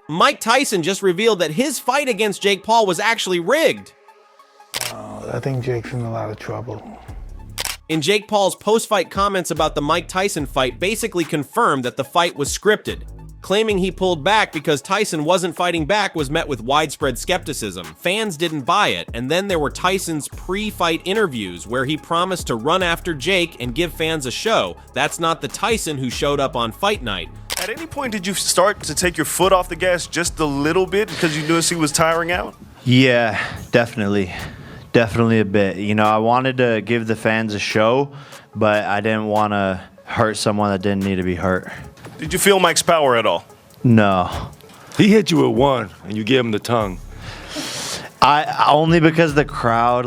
Mike Tyson just revealed that his fight against Jake Paul was actually rigged. I think Jake's in a lot of trouble. In Jake Paul's post-fight comments about the Mike Tyson fight basically confirmed that the fight was scripted. Claiming he pulled back because Tyson wasn't fighting back was met with widespread skepticism. Fans didn't buy it, and then there were Tyson's pre-fight interviews where he promised to run after Jake and give fans a show. That's not the Tyson who showed up on fight night. At any point did you start to take your foot off the gas just a little bit because you noticed he was tiring out? Yeah, definitely. Definitely a bit. You know, I wanted to give the fans a show, but I didn't want to hurt someone that didn't need to be hurt. Did you feel Mike's power at all? No. He hit you with one, and you gave him the tongue. I only because the crowd,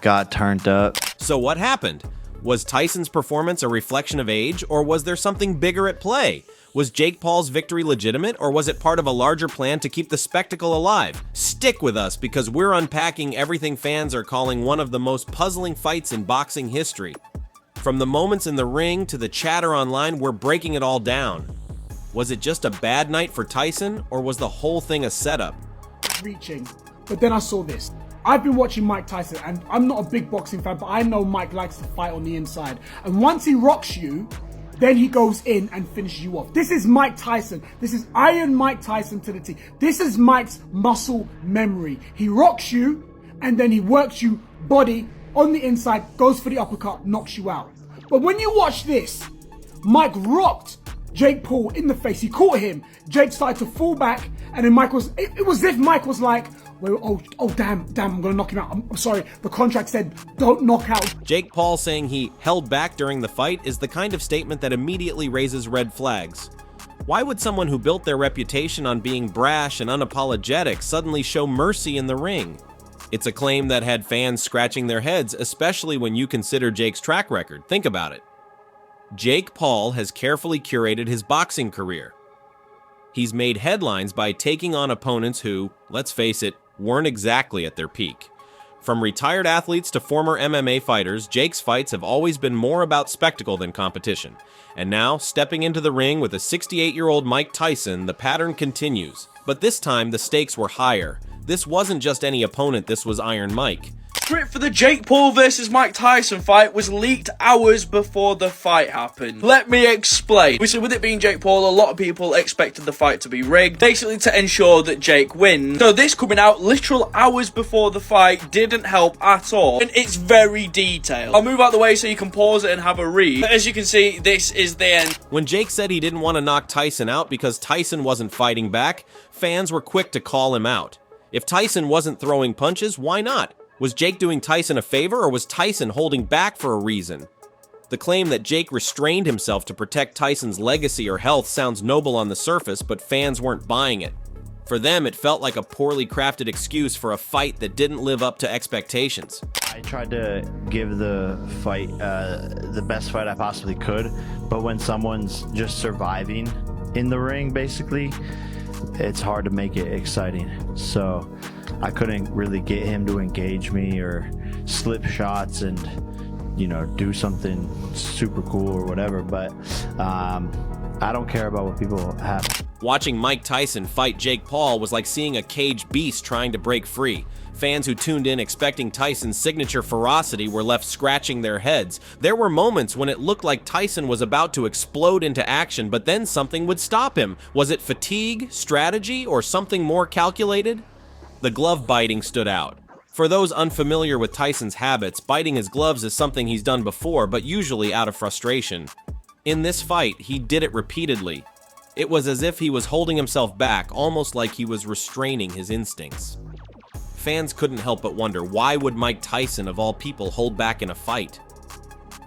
got turned up. So what happened? Was Tyson's performance a reflection of age, or was there something bigger at play? Was Jake Paul's victory legitimate, or was it part of a larger plan to keep the spectacle alive? Stick with us, because we're unpacking everything fans are calling one of the most puzzling fights in boxing history. From the moments in the ring to the chatter online, we're breaking it all down. Was it just a bad night for Tyson, or was the whole thing a setup? Reaching, but then I saw this. I've been watching Mike Tyson, and I'm not a big boxing fan, but I know Mike likes to fight on the inside. And once he rocks you, then he goes in and finishes you off. This is Mike Tyson. This is Iron Mike Tyson to the T. This is Mike's muscle memory. He rocks you, and then he works you body on the inside, goes for the uppercut, knocks you out. But when you watch this, Mike rocked Jake Paul in the face. He caught him. Jake started to fall back, and then it was as if Mike was like, well, damn, I'm gonna knock him out. I'm sorry, the contract said don't knock out. Jake Paul saying he held back during the fight is the kind of statement that immediately raises red flags. Why would someone who built their reputation on being brash and unapologetic suddenly show mercy in the ring? It's a claim that had fans scratching their heads, especially when you consider Jake's track record. Think about it. Jake Paul has carefully curated his boxing career. He's made headlines by taking on opponents who, let's face it, weren't exactly at their peak. From retired athletes to former MMA fighters, Jake's fights have always been more about spectacle than competition. And now, stepping into the ring with a 68-year-old Mike Tyson, the pattern continues. But this time, the stakes were higher. This wasn't just any opponent, this was Iron Mike. Script for the Jake Paul versus Mike Tyson fight was leaked hours before the fight happened. Let me explain. Obviously, with it being Jake Paul, a lot of people expected the fight to be rigged, basically to ensure that Jake wins. So this coming out literal hours before the fight didn't help at all, and it's very detailed. I'll move out the way so you can pause it and have a read. But as you can see, this is the end. When Jake said he didn't want to knock Tyson out because Tyson wasn't fighting back, fans were quick to call him out. If Tyson wasn't throwing punches, why not? Was Jake doing Tyson a favor, or was Tyson holding back for a reason? The claim that Jake restrained himself to protect Tyson's legacy or health sounds noble on the surface, but fans weren't buying it. For them, it felt like a poorly crafted excuse for a fight that didn't live up to expectations. I tried to give the fight the best fight I possibly could, but when someone's just surviving in the ring, basically, it's hard to make it exciting. So I couldn't really get him to engage me or slip shots and, do something super cool or whatever. But I don't care about what people have. Watching Mike Tyson fight Jake Paul was like seeing a caged beast trying to break free. Fans who tuned in expecting Tyson's signature ferocity were left scratching their heads. There were moments when it looked like Tyson was about to explode into action, but then something would stop him. Was it fatigue, strategy, or something more calculated? The glove biting stood out. For those unfamiliar with Tyson's habits, biting his gloves is something he's done before, but usually out of frustration. In this fight, he did it repeatedly. It was as if he was holding himself back, almost like he was restraining his instincts. Fans couldn't help but wonder, why would Mike Tyson, of all people, hold back in a fight?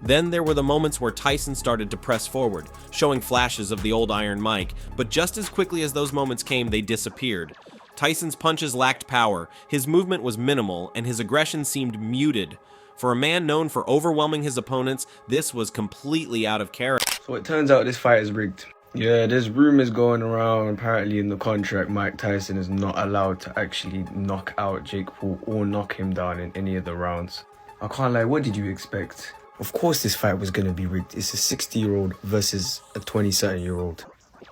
Then there were the moments where Tyson started to press forward, showing flashes of the old Iron Mike, but just as quickly as those moments came, they disappeared. Tyson's punches lacked power, his movement was minimal, and his aggression seemed muted. For a man known for overwhelming his opponents, this was completely out of character. So it turns out this fight is rigged. Yeah, there's rumors going around. Apparently in the contract, Mike Tyson is not allowed to actually knock out Jake Paul or knock him down in any of the rounds. I can't lie, what did you expect? Of course this fight was going to be rigged. It's a 60-year-old versus a 27-year-old.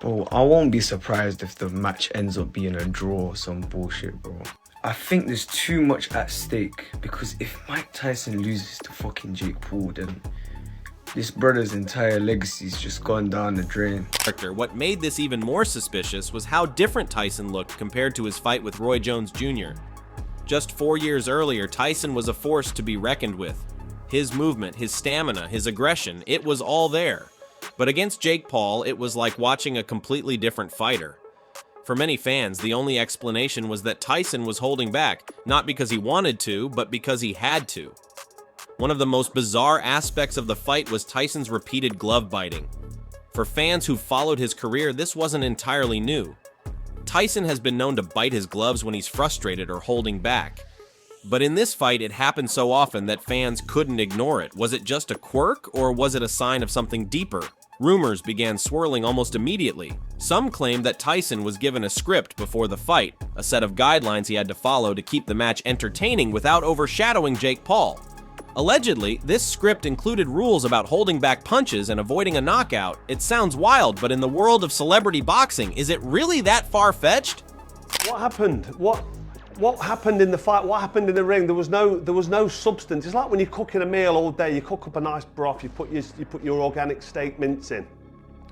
Oh, I won't be surprised if the match ends up being a draw or some bullshit, bro. I think there's too much at stake, because if Mike Tyson loses to fucking Jake Paul, then this brother's entire legacy's just gone down the drain. What made this even more suspicious was how different Tyson looked compared to his fight with Roy Jones Jr. Just 4 years earlier, Tyson was a force to be reckoned with. His movement, his stamina, his aggression, it was all there. But against Jake Paul, it was like watching a completely different fighter. For many fans, the only explanation was that Tyson was holding back, not because he wanted to, but because he had to. One of the most bizarre aspects of the fight was Tyson's repeated glove biting. For fans who followed his career, this wasn't entirely new. Tyson has been known to bite his gloves when he's frustrated or holding back. But in this fight, it happened so often that fans couldn't ignore it. Was it just a quirk, or was it a sign of something deeper? Rumors began swirling almost immediately. Some claimed that Tyson was given a script before the fight, a set of guidelines he had to follow to keep the match entertaining without overshadowing Jake Paul. Allegedly, this script included rules about holding back punches and avoiding a knockout. It sounds wild, but in the world of celebrity boxing, is it really that far-fetched? What happened? What happened in the fight? What happened in the ring? There was no substance. It's like when you're cooking a meal all day. You cook up a nice broth. You put your organic steak mince in.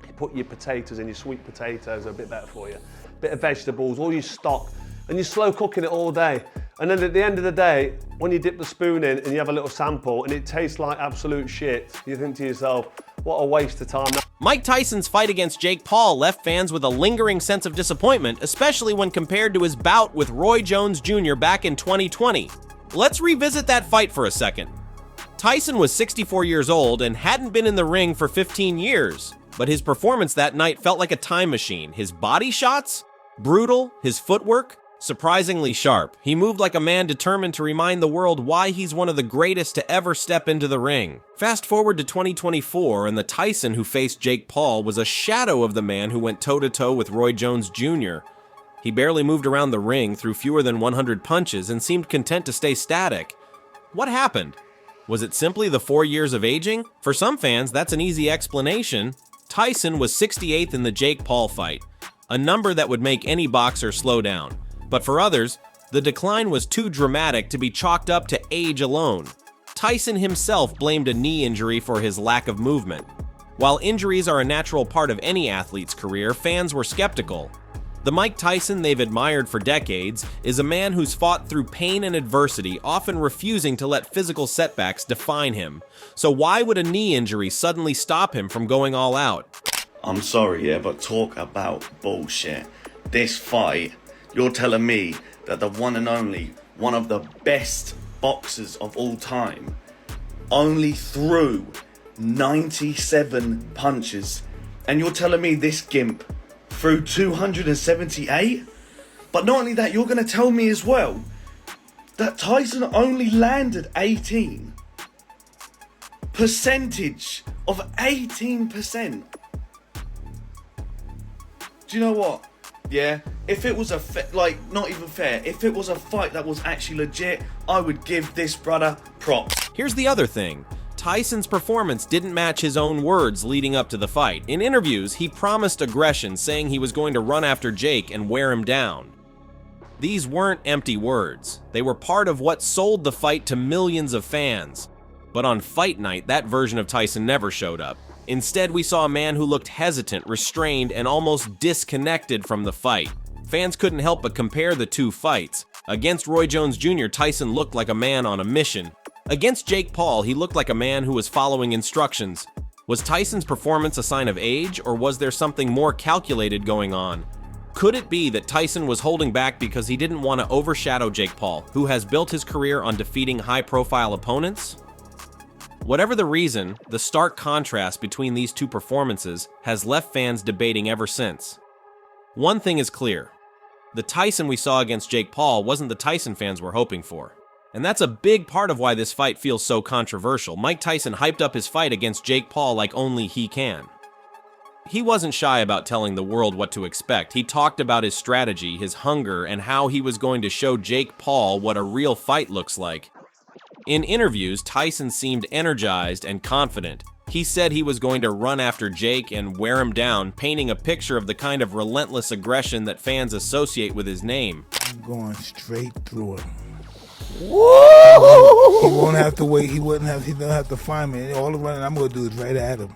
You put your potatoes in. Your sweet potatoes are a bit better for you. Bit of vegetables, all your stock, and you're slow cooking it all day. And then at the end of the day, when you dip the spoon in and you have a little sample and it tastes like absolute shit, you think to yourself, what a waste of time. Mike Tyson's fight against Jake Paul left fans with a lingering sense of disappointment, especially when compared to his bout with Roy Jones Jr. back in 2020. Let's revisit that fight for a second. Tyson was 64 years old and hadn't been in the ring for 15 years, but his performance that night felt like a time machine. His body shots? Brutal. His footwork? Surprisingly sharp. He moved like a man determined to remind the world why he's one of the greatest to ever step into the ring. Fast forward to 2024, and the Tyson who faced Jake Paul was a shadow of the man who went toe-to-toe with Roy Jones Jr. He barely moved around the ring, threw fewer than 100 punches, and seemed content to stay static. What happened? Was it simply the 4 years of aging? For some fans, that's an easy explanation. Tyson was 68th in the Jake Paul fight, a number that would make any boxer slow down. But for others, the decline was too dramatic to be chalked up to age alone. Tyson himself blamed a knee injury for his lack of movement. While injuries are a natural part of any athlete's career, fans were skeptical. The Mike Tyson they've admired for decades is a man who's fought through pain and adversity, often refusing to let physical setbacks define him. So why would a knee injury suddenly stop him from going all out? I'm sorry, yeah, but talk about bullshit. This fight, you're telling me that the one and only, one of the best boxers of all time, only threw 97 punches, and you're telling me this gimp threw 278? But not only that, you're going to tell me as well that Tyson only landed 18. Percentage of 18%. Do you know what? Yeah, if it was not even fair, if it was a fight that was actually legit, I would give this brother props. Here's the other thing. Tyson's performance didn't match his own words leading up to the fight. In interviews, he promised aggression, saying he was going to run after Jake and wear him down. These weren't empty words. They were part of what sold the fight to millions of fans. But on fight night, that version of Tyson never showed up. Instead, we saw a man who looked hesitant, restrained, and almost disconnected from the fight. Fans couldn't help but compare the two fights. Against Roy Jones Jr., Tyson looked like a man on a mission. Against Jake Paul, he looked like a man who was following instructions. Was Tyson's performance a sign of age, or was there something more calculated going on? Could it be that Tyson was holding back because he didn't want to overshadow Jake Paul, who has built his career on defeating high-profile opponents? Whatever the reason, the stark contrast between these two performances has left fans debating ever since. One thing is clear. The Tyson we saw against Jake Paul wasn't the Tyson fans were hoping for. And that's a big part of why this fight feels so controversial. Mike Tyson hyped up his fight against Jake Paul like only he can. He wasn't shy about telling the world what to expect. He talked about his strategy, his hunger, and how he was going to show Jake Paul what a real fight looks like. In interviews, Tyson seemed energized and confident. He said he was going to run after Jake and wear him down, painting a picture of the kind of relentless aggression that fans associate with his name. I'm going straight through him. Woo! He won't have to wait. He don't have to find me. All the running I'm gonna do is right at him.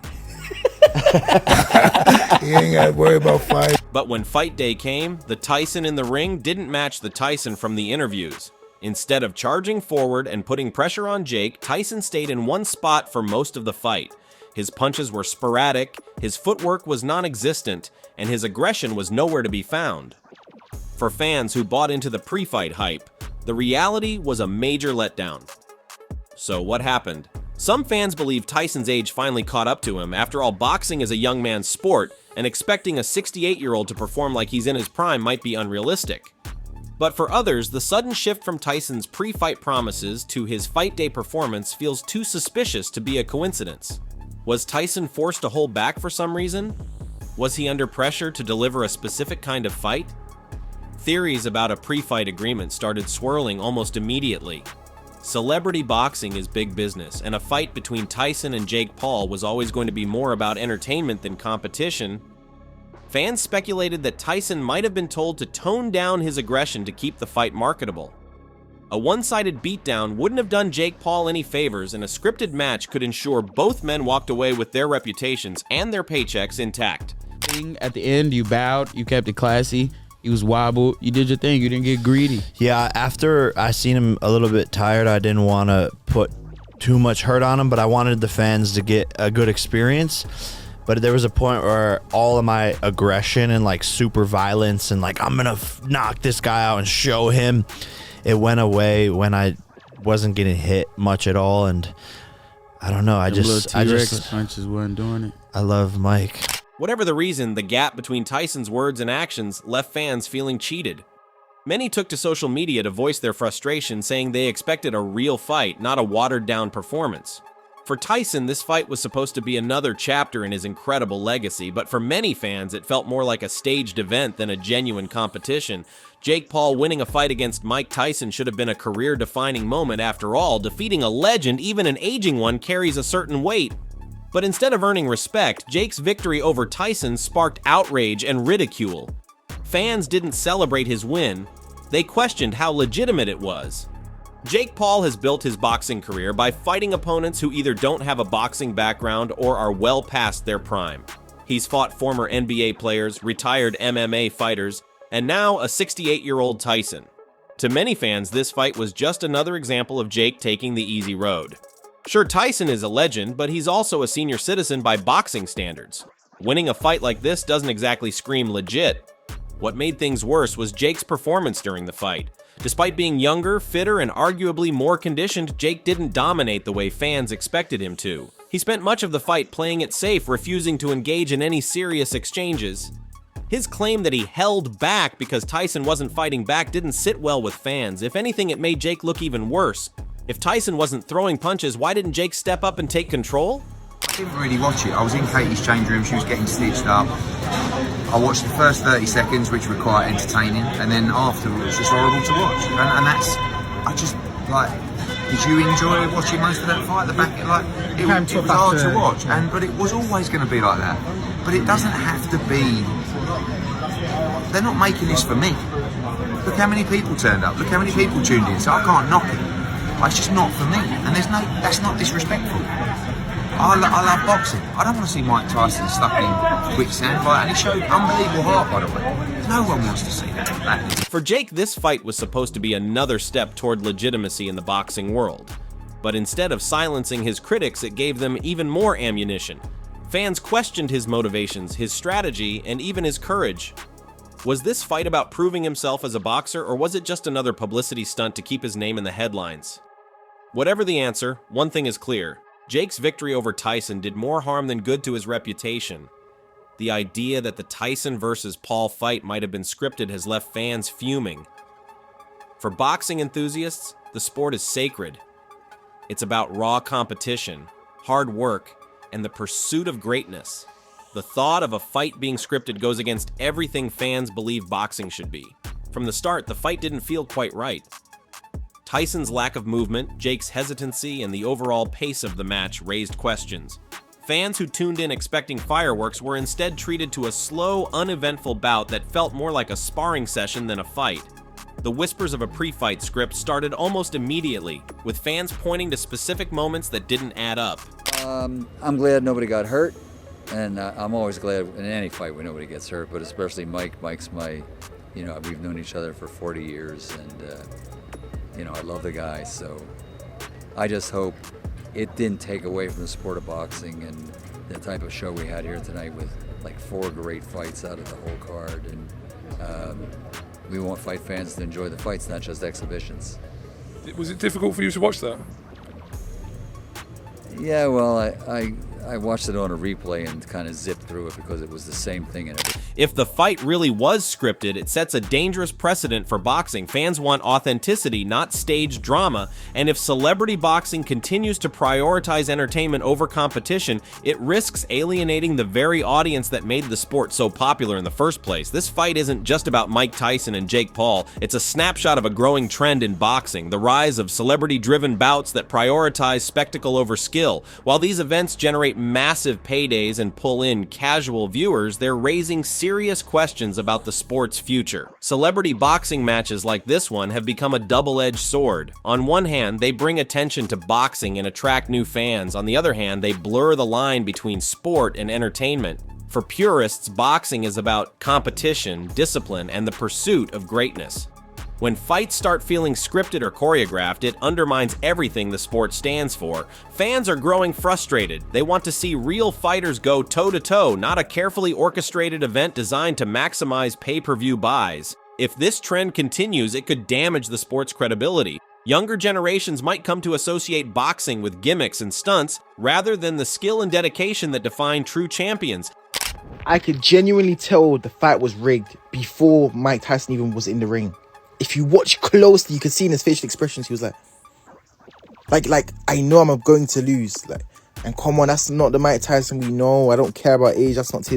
He ain't got to worry about fighting. But when fight day came, the Tyson in the ring didn't match the Tyson from the interviews. Instead of charging forward and putting pressure on Jake, Tyson stayed in one spot for most of the fight. His punches were sporadic, his footwork was non-existent, and his aggression was nowhere to be found. For fans who bought into the pre-fight hype, the reality was a major letdown. So what happened? Some fans believe Tyson's age finally caught up to him. After all, boxing is a young man's sport, and expecting a 68-year-old to perform like he's in his prime might be unrealistic. But for others, the sudden shift from Tyson's pre-fight promises to his fight day performance feels too suspicious to be a coincidence. Was Tyson forced to hold back for some reason? Was he under pressure to deliver a specific kind of fight? Theories about a pre-fight agreement started swirling almost immediately. Celebrity boxing is big business, and a fight between Tyson and Jake Paul was always going to be more about entertainment than competition. Fans speculated that Tyson might have been told to tone down his aggression to keep the fight marketable. A one-sided beatdown wouldn't have done Jake Paul any favors, and a scripted match could ensure both men walked away with their reputations and their paychecks intact. At the end, you bowed, you kept it classy, you was wobbled, you did your thing, you didn't get greedy. Yeah, after I seen him a little bit tired, I didn't want to put too much hurt on him, but I wanted the fans to get a good experience. But there was a point where all of my aggression and like super violence and like I'm gonna knock this guy out and show him, it went away when I wasn't getting hit much at all. And I don't know, I just punches wasn't doing it. I love Mike. Whatever the reason, the gap between Tyson's words and actions left fans feeling cheated. Many took to social media to voice their frustration, saying they expected a real fight, not a watered-down performance. For Tyson, this fight was supposed to be another chapter in his incredible legacy, but for many fans, it felt more like a staged event than a genuine competition. Jake Paul winning a fight against Mike Tyson should have been a career-defining moment. After all, defeating a legend, even an aging one, carries a certain weight. But instead of earning respect, Jake's victory over Tyson sparked outrage and ridicule. Fans didn't celebrate his win, they questioned how legitimate it was. Jake Paul has built his boxing career by fighting opponents who either don't have a boxing background or are well past their prime. He's fought former NBA players, retired MMA fighters, and now a 68-year-old Tyson. To many fans, this fight was just another example of Jake taking the easy road. Sure, Tyson is a legend, but he's also a senior citizen by boxing standards. Winning a fight like this doesn't exactly scream legit. What made things worse was Jake's performance during the fight. Despite being younger, fitter, and arguably more conditioned, Jake didn't dominate the way fans expected him to. He spent much of the fight playing it safe, refusing to engage in any serious exchanges. His claim that he held back because Tyson wasn't fighting back didn't sit well with fans. If anything, it made Jake look even worse. If Tyson wasn't throwing punches, why didn't Jake step up and take control? I didn't really watch it. I was in Katie's change room, she was getting stitched up. I watched the first 30 seconds, which were quite entertaining, and then afterwards it's horrible to watch. And that's, I just, like, did you enjoy watching most of that fight? The back, like, it was hard to watch, but it was always going to be like that. But it doesn't have to be, they're not making this for me. Look how many people turned up, look how many people tuned in, so I can't knock it. It's just not for me, and that's not disrespectful. I love boxing. I don't want to see Mike Tyson stuck in quicksand, and he showed unbelievable heart, by the way. No one wants to see that. For Jake, this fight was supposed to be another step toward legitimacy in the boxing world. But instead of silencing his critics, it gave them even more ammunition. Fans questioned his motivations, his strategy, and even his courage. Was this fight about proving himself as a boxer, or was it just another publicity stunt to keep his name in the headlines? Whatever the answer, one thing is clear. Jake's victory over Tyson did more harm than good to his reputation. The idea that the Tyson versus Paul fight might have been scripted has left fans fuming. For boxing enthusiasts, the sport is sacred. It's about raw competition, hard work, and the pursuit of greatness. The thought of a fight being scripted goes against everything fans believe boxing should be. From the start, the fight didn't feel quite right. Tyson's lack of movement, Jake's hesitancy, and the overall pace of the match raised questions. Fans who tuned in expecting fireworks were instead treated to a slow, uneventful bout that felt more like a sparring session than a fight. The whispers of a pre-fight script started almost immediately, with fans pointing to specific moments that didn't add up. I'm glad nobody got hurt, and I'm always glad in any fight when nobody gets hurt, but especially Mike. Mike's my, we've known each other for 40 years, and, I love the guy, so I just hope it didn't take away from the sport of boxing and the type of show we had here tonight with like 4 great fights out of the whole card, and we want fight fans to enjoy the fights, not just exhibitions. Was it difficult for you to watch that? Yeah, well, I watched it on a replay and kind of zipped through it because it was the same thing and everything. If the fight really was scripted, it sets a dangerous precedent for boxing. Fans want authenticity, not staged drama, and if celebrity boxing continues to prioritize entertainment over competition, it risks alienating the very audience that made the sport so popular in the first place. This fight isn't just about Mike Tyson and Jake Paul, it's a snapshot of a growing trend in boxing, the rise of celebrity-driven bouts that prioritize spectacle over skill. While these events generate massive paydays and pull in casual viewers, they're raising serious questions about the sport's future. Celebrity boxing matches like this one have become a double-edged sword. On one hand, they bring attention to boxing and attract new fans. On the other hand, they blur the line between sport and entertainment. For purists, boxing is about competition, discipline, and the pursuit of greatness. When fights start feeling scripted or choreographed, it undermines everything the sport stands for. Fans are growing frustrated. They want to see real fighters go toe-to-toe, not a carefully orchestrated event designed to maximize pay-per-view buys. If this trend continues, it could damage the sport's credibility. Younger generations might come to associate boxing with gimmicks and stunts rather than the skill and dedication that define true champions. I could genuinely tell the fight was rigged before Mike Tyson even was in the ring. If you watch closely, you can see in his facial expressions, he was like, I know I'm going to lose. And come on, that's not the Mike Tyson we know. I don't care about age. That's not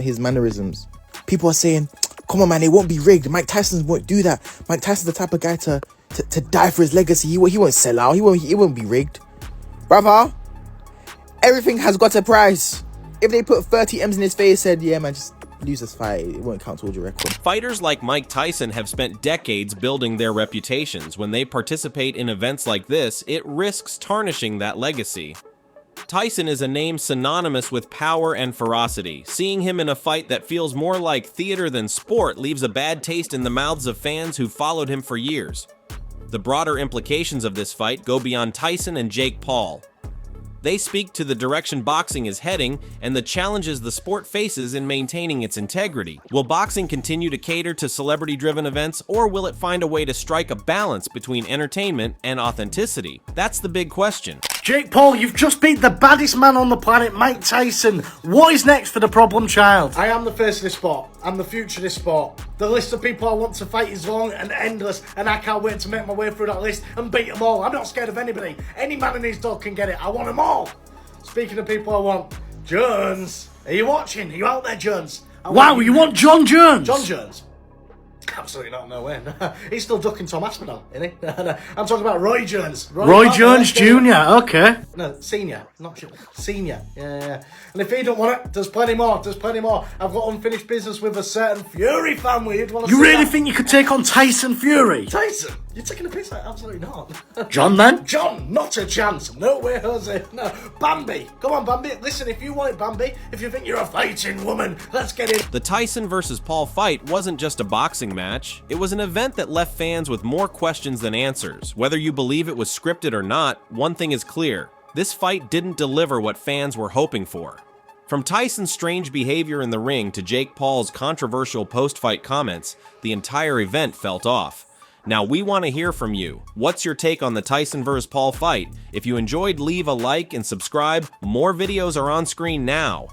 his mannerisms. People are saying, come on, man, it won't be rigged. Mike Tyson won't do that. Mike Tyson's the type of guy to die for his legacy. He won't sell out. It won't be rigged. Brother, everything has got a price. If they put 30 M's in his face, said, yeah, man, just lose this fight, it won't count towards your record. Fighters like Mike Tyson have spent decades building their reputations. When they participate in events like this, it risks tarnishing that legacy. Tyson is a name synonymous with power and ferocity. Seeing him in a fight that feels more like theater than sport leaves a bad taste in the mouths of fans who followed him for years. The broader implications of this fight go beyond Tyson and Jake Paul. They speak to the direction boxing is heading and the challenges the sport faces in maintaining its integrity. Will boxing continue to cater to celebrity-driven events, or will it find a way to strike a balance between entertainment and authenticity? That's the big question. Jake Paul, you've just beat the baddest man on the planet, Mike Tyson. What is next for the problem child? I am the face of this sport. I'm the future of this sport. The list of people I want to fight is long and endless, and I can't wait to make my way through that list and beat them all. I'm not scared of anybody. Any man and his dog can get it. I want them all. Speaking of people I want, Jones. Are you watching? Are you out there, Jones? Wow, you want John Jones? John Jones? Absolutely not, no way. He's still ducking Tom Aspinall, isn't he? I'm talking about Roy Jones. Roy Jones Jr., okay. No, senior, not senior. Yeah. And if he don't want it, there's plenty more. I've got unfinished business with a certain Fury family. You really think you could take on Tyson Fury? Tyson? You're taking a piss out? Absolutely not. John, then? John, not a chance. No way, Jose. No. Bambi. Come on, Bambi. Listen, if you want it, Bambi, if you think you're a fighting woman, let's get in. The Tyson versus Paul fight wasn't just a boxing match. It was an event that left fans with more questions than answers. Whether you believe it was scripted or not, one thing is clear. This fight didn't deliver what fans were hoping for. From Tyson's strange behavior in the ring to Jake Paul's controversial post-fight comments, the entire event felt off. Now we want to hear from you. What's your take on the Tyson vs. Paul fight? If you enjoyed, leave a like and subscribe. More videos are on screen now.